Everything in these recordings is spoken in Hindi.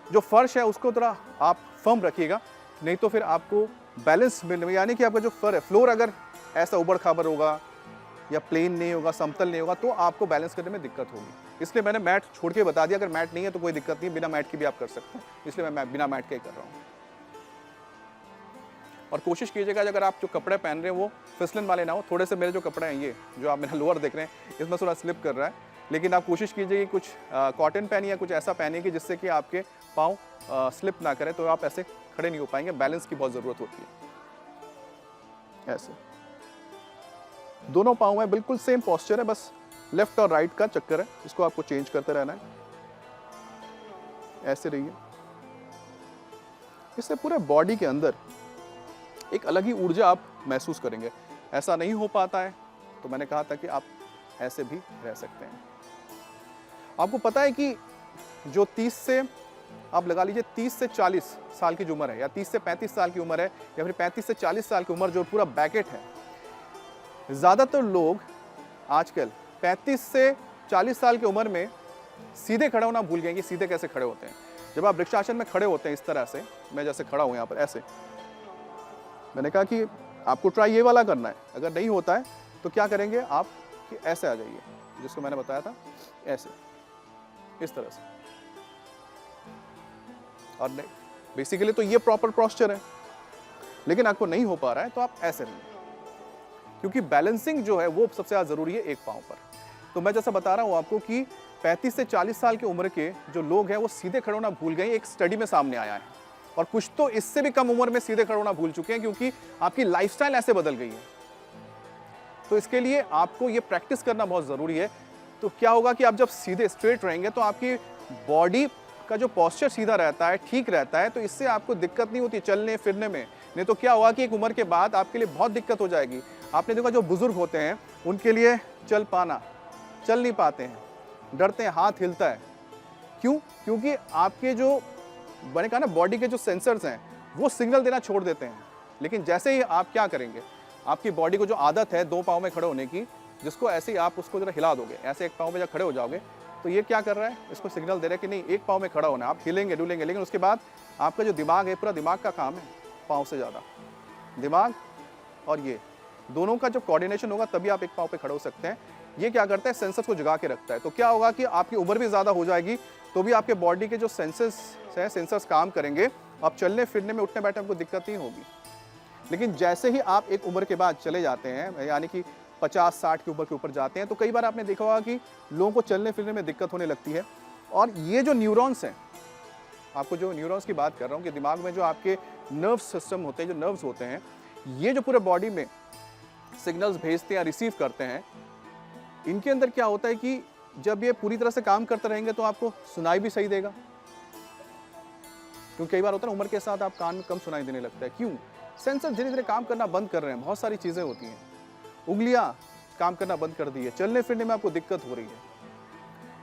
जो फर्श है उसको थोड़ा आप फर्म रखिएगा, नहीं तो फिर आपको बैलेंस मिलने में, यानी कि आपका जो फ्लोर अगर ऐसा उबड़ खाबड़ होगा या प्लेन नहीं होगा, समतल नहीं होगा, तो आपको बैलेंस करने में दिक्कत होगी। इसलिए मैंने मैट छोड़ के बता दिया, अगर मैट नहीं है तो कोई दिक्कत नहीं, बिना मैट के भी आप कर सकते हैं, इसलिए मैं बिना मैट के ही कर रहा हूँ। और कोशिश कीजिएगा अगर आप जो कपड़े पहन रहे हैं वो फिसलन वाले ना हो। थोड़े से मेरे जो कपड़े हैं, ये जो आप मेरा लोअर देख रहे हैं, इसमें थोड़ा स्लिप कर रहा है, लेकिन आप कोशिश कीजिए कि कुछ कॉटन पहनिए या कुछ ऐसा पहनिए कि जिससे कि आपके पाँव स्लिप ना करें, तो आप ऐसे खड़े नहीं हो पाएंगे। बैलेंस की बहुत ज़रूरत होती है। ऐसे दोनों पाँव में बिल्कुल सेम पोस्चर है, बस लेफ्ट और राइट का चक्कर है, इसको आपको चेंज करते रहना है। ऐसे रहिए। इससे पूरे बॉडी के अंदर एक अलग ही ऊर्जा आप महसूस करेंगे। ऐसा नहीं हो पाता है तो मैंने कहा था कि आप ऐसे भी रह सकते हैं। आपको पता है कि जो 30 से आप लगा लीजिए 30 से 40 साल की जो उम्र है, या 30 से 35 साल की उम्र है, या फिर 35 से 40 साल की उम्र, जो पूरा बैकेट है, ज़्यादातर लोग आजकल 35 से 40 साल की उम्र में सीधे खड़ा होना भूल गए कि सीधे कैसे खड़े होते हैं। जब आप वृक्षासन में खड़े होते हैं इस तरह से, मैं जैसे खड़ा हूँ यहाँ पर ऐसे, मैंने कहा कि आपको ट्राई ये वाला करना है। अगर नहीं होता है तो क्या करेंगे आप कि ऐसे आ जाइए, जिसको मैंने बताया था, ऐसे, इस तरह से। और नहीं, बेसिकली तो ये प्रॉपर पोस्चर है, लेकिन आपको नहीं हो पा रहा है तो आप ऐसे रहिए, क्योंकि बैलेंसिंग जो है वो सबसे ज़्यादा ज़रूरी है एक पाँव पर। तो मैं जैसा बता रहा हूँ आपको कि 35 से 40 साल की उम्र के जो लोग हैं वो सीधे खड़े होना भूल गए, एक स्टडी में सामने आया है। और कुछ तो इससे भी कम उम्र में सीधे खड़े होना भूल चुके हैं, क्योंकि आपकी लाइफस्टाइल ऐसे बदल गई है। तो इसके लिए आपको ये प्रैक्टिस करना बहुत ज़रूरी है। तो क्या होगा कि आप जब सीधे स्ट्रेट रहेंगे तो आपकी बॉडी का जो पोस्चर सीधा रहता है, ठीक रहता है, तो इससे आपको दिक्कत नहीं होती चलने फिरने में। नहीं तो क्या होगा कि एक उम्र के बाद आपके लिए बहुत दिक्कत हो जाएगी। आपने देखा जो बुजुर्ग होते हैं उनके लिए चल नहीं पाते हैं, डरते हैं, हाथ हिलता है। क्यों? क्योंकि आपके जो, मैंने कहा ना, बॉडी के जो सेंसर्स हैं वो सिग्नल देना छोड़ देते हैं। लेकिन जैसे ही आप क्या करेंगे, आपकी बॉडी को जो आदत है दो पाँव में खड़े होने की, जिसको ऐसे ही आप उसको जरा हिला दोगे, ऐसे एक पाँव में जब खड़े हो जाओगे, तो ये क्या कर रहा है, इसको सिग्नल दे रहा है कि नहीं, एक पाँव में खड़ा होना है। आप हिलेंगे डुलेंगे, लेकिन उसके बाद आपका जो दिमाग है, पूरा दिमाग का काम है, पाँव से ज़्यादा दिमाग और ये दोनों का जब कोऑर्डिनेशन होगा तभी आप एक पाँव पे खड़े हो सकते हैं। ये क्या करता है, सेंसर्स को जगा के रखता है। तो क्या होगा कि आपकी उम्र भी ज़्यादा हो जाएगी तो भी आपके बॉडी के जो सेंसर्स काम करेंगे, आप चलने फिरने में, उठने बैठने में कोई दिक्कत नहीं होगी। लेकिन जैसे ही आप एक उम्र के बाद चले जाते हैं, यानी कि 50-60 की उम्र के ऊपर जाते हैं, तो कई बार आपने देखा होगा कि लोगों को चलने फिरने में दिक्कत होने लगती है। और ये जो न्यूरॉन्स हैं, आपको जो न्यूरॉन्स की बात कर रहा हूँ कि दिमाग में जो आपके नर्व सिस्टम होते हैं, जो नर्व्स होते हैं, ये जो पूरे बॉडी में सिग्नल्स भेजते हैं, रिसीव करते हैं, इनके अंदर क्या होता है कि जब ये पूरी तरह से काम करते रहेंगे तो आपको सुनाई भी सही देगा। क्योंकि कई बार होता है ना, उम्र के साथ आप कान में कम सुनाई देने लगता है। क्यों? सेंसर धीरे धीरे काम करना बंद कर रहे हैं, बहुत सारी चीज़ें होती हैं। उंगलियां काम करना बंद कर दी है, चलने फिरने में आपको दिक्कत हो रही है।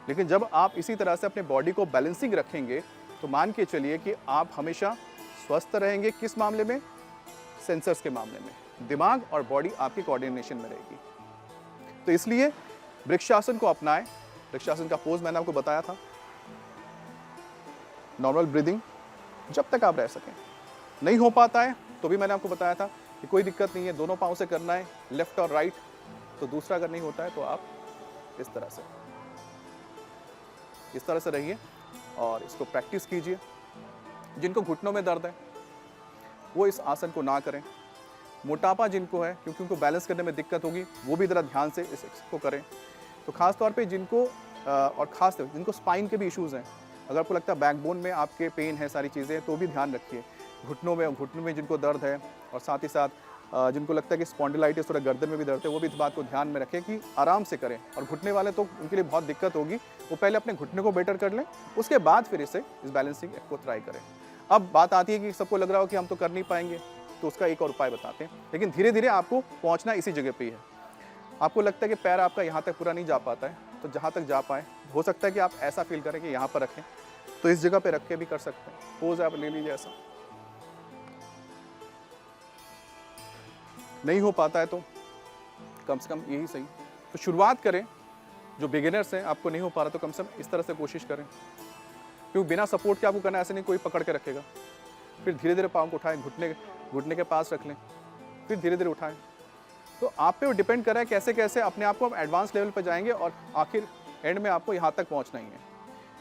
लेकिन जब आप इसी तरह से अपने बॉडी को बैलेंसिंग रखेंगे तो मान के चलिए कि आप हमेशा स्वस्थ रहेंगे। किस मामले में? सेंसर्स के मामले में। दिमाग और बॉडी आपकी कोऑर्डिनेशन में रहेगी। तो इसलिए वृक्षासन को अपनाएं। वृक्षासन का पोज मैंने आपको बताया था, नॉर्मल ब्रीदिंग, जब तक आप रह सकें। नहीं हो पाता है तो भी मैंने आपको बताया था कि कोई दिक्कत नहीं है, दोनों पाँव से करना है, लेफ्ट और राइट। तो दूसरा अगर नहीं होता है तो आप इस तरह से रहिए और इसको प्रैक्टिस कीजिए। जिनको घुटनों में दर्द है वो इस आसन को ना करें। मोटापा जिनको है, क्योंकि उनको बैलेंस करने में दिक्कत होगी, वो भी ज़रा ध्यान से इसको करें। तो खास तौर पे जिनको जिनको स्पाइन के भी इश्यूज़ हैं, अगर आपको लगता है बैकबोन में आपके पेन है, सारी चीज़ें, तो भी ध्यान रखिए। घुटनों में जिनको दर्द है, और साथ ही साथ जिनको लगता है कि स्पॉन्डिलाइटिस, थोड़ा गर्दन में भी दर्द है, वो भी इस बात को ध्यान में रखें कि आराम से करें। और घुटने वाले तो उनके लिए बहुत दिक्कत होगी, वो पहले अपने घुटने को बेटर कर लें, उसके बाद फिर इस बैलेंसिंग को ट्राई करें। अब बात आती है कि सबको लग रहा हो कि हम तो कर नहीं पाएंगे, तो उसका एक और उपाय बताते हैं। लेकिन धीरे धीरे आपको पहुंचना इसी जगह पे ही है। आपको लगता है कि पैर आपका यहाँ तक पूरा नहीं जा पाता है, तो जहाँ तक जा पाए, हो सकता है कि आप ऐसा फील करें कि यहाँ पर रखें, तो इस जगह पे रख के भी कर सकते हैं। पोज आप ले लीजिए ऐसा। नहीं हो पाता है तो कम से कम यही सही, तो शुरुआत करें। जो बिगिनर्स हैं, आपको नहीं हो पा रहा तो कम से कम इस तरह से कोशिश करें। क्योंकि बिना सपोर्ट के आपको करना ऐसे नहीं, कोई पकड़ के रखेगा। फिर धीरे धीरे पाँव को उठाएं, घुटने के पास रख लें, फिर धीरे धीरे उठाएं। तो आप पे वो डिपेंड कर रहा है कैसे कैसे अपने आप को आप एडवांस लेवल पर जाएंगे और आखिर एंड में आपको यहाँ तक पहुँचना ही है,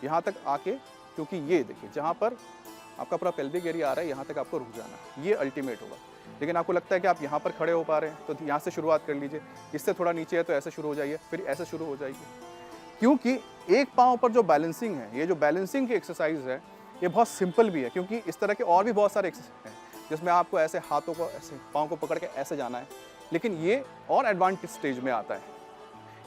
यहाँ तक आके, क्योंकि ये देखिए जहाँ पर आपका पूरा पेल्विक एरिया आ रहा है, यहाँ तक आपको रुक जाना है, ये अल्टीमेट होगा। लेकिन आपको लगता है कि आप यहाँ पर खड़े हो पा रहे हैं, तो यहाँ से शुरुआत कर लीजिए। इससे थोड़ा नीचे है तो ऐसे शुरू हो जाइए, फिर ऐसे शुरू हो जाइए। क्योंकि एक पाँव पर जो बैलेंसिंग है, ये जो बैलेंसिंग की एक्सरसाइज है, ये बहुत सिंपल भी है, क्योंकि इस तरह के और भी बहुत सारे एक्सरसाइज हैं जिसमें आपको ऐसे हाथों को ऐसे पाँव को पकड़ के ऐसे जाना है, लेकिन ये और एडवांस स्टेज में आता है।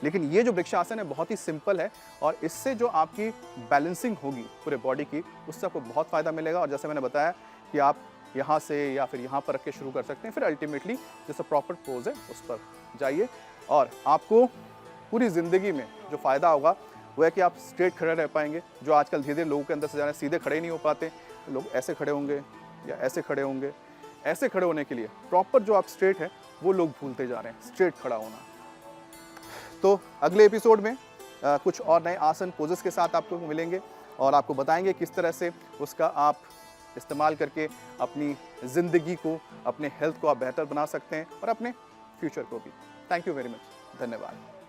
लेकिन ये जो वृक्षासन है बहुत ही सिंपल है, और इससे जो आपकी बैलेंसिंग होगी पूरे बॉडी की, उससे आपको बहुत फ़ायदा मिलेगा। और जैसे मैंने बताया कि आप यहाँ से या फिर यहाँ पर रख के शुरू कर सकते हैं, फिर अल्टीमेटली जैसा प्रॉपर पोज है उस पर जाइए। और आपको पूरी ज़िंदगी में जो फ़ायदा होगा वो है कि आप स्ट्रेट खड़े रह पाएंगे, जो आजकल धीरे धीरे लोगों के अंदर से जा रहे हैं, सीधे खड़े नहीं हो पाते, लोग ऐसे खड़े होंगे या ऐसे खड़े होंगे। ऐसे खड़े होने के लिए प्रॉपर जो आप स्ट्रेट है वो लोग भूलते जा रहे हैं, स्ट्रेट खड़ा होना। तो अगले एपिसोड में कुछ और नए आसन पोजेस के साथ आपको मिलेंगे और आपको बताएंगे किस तरह से उसका आप इस्तेमाल करके अपनी ज़िंदगी को, अपने हेल्थ को आप बेहतर बना सकते हैं और अपने फ्यूचर को भी। थैंक यू वेरी मच, धन्यवाद।